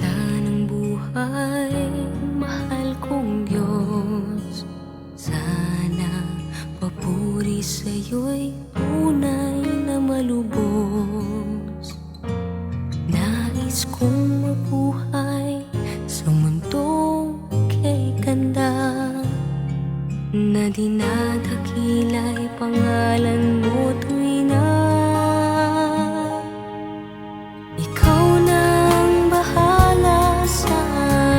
Ganda ng buhay, mahal kong Diyos. Sana papuri sa'yo'y tunay na malubos. Nais kong mabuhay sa mundong kay ganda, na dinadakila'y pangalan mo tuwing na ikaw nang bahala sa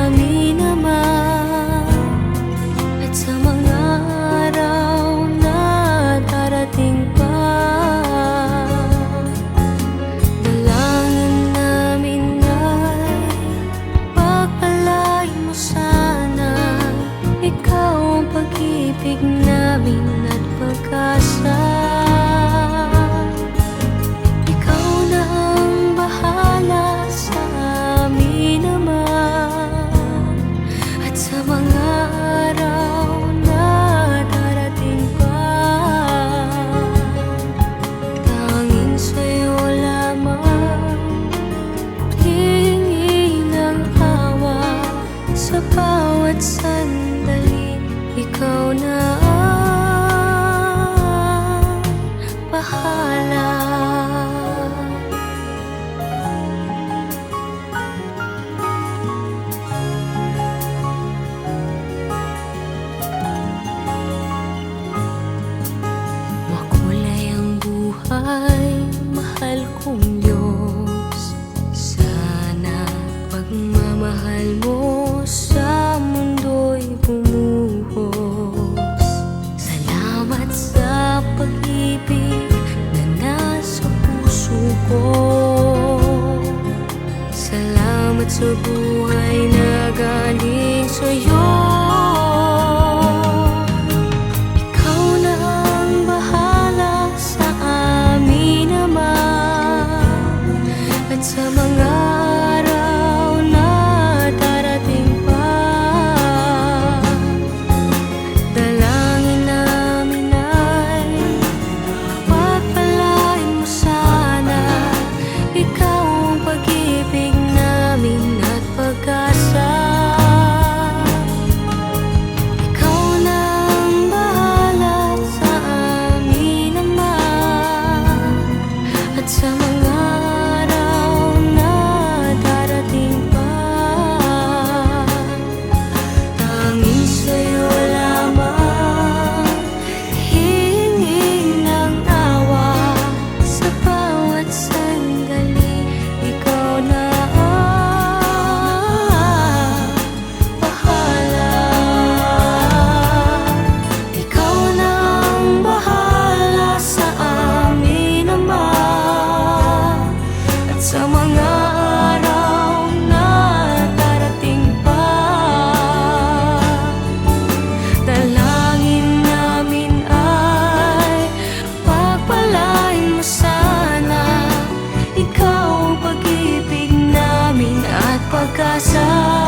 amin naman. At sa mga araw na darating pa, dalangin namin ay pagpalain mo sana. Ikaw ang pag-ibig namin at pag-asa. Ikaw na ang bahala sa amin naman. At sa mga araw na darating pa, tanging sa'yo lamang hihingi ng awa. Sa bawat sandali, ikaw na ang bahala. Makulay ang buhay, mahal kong Diyos. Sana pagmamahal mo sa mundo'y bumuhos. Salamat sa pag-ibig na nasa puso ko. Salamat sa buhay na galing sa'yo. Ikaw na ang bahala sa amin naman. At sa mga araw na darating pa, dalangin namin ay pagpalain mo sana. Ikaw ang pag-ibig namin at pag-asa. Ikaw na ang bahala sa amin naman. At sa mga araw na darating pa, tanging sa'yo lamang hihingi ng awa. Sa bawat sandali, ikaw na ang bahala. Ikaw na ang bahala sa amin naman. At sa mga araw na darating pa, dalangin namin ay pagpalain mo sana. Ikaw ang pag-ibig namin at pag-asa.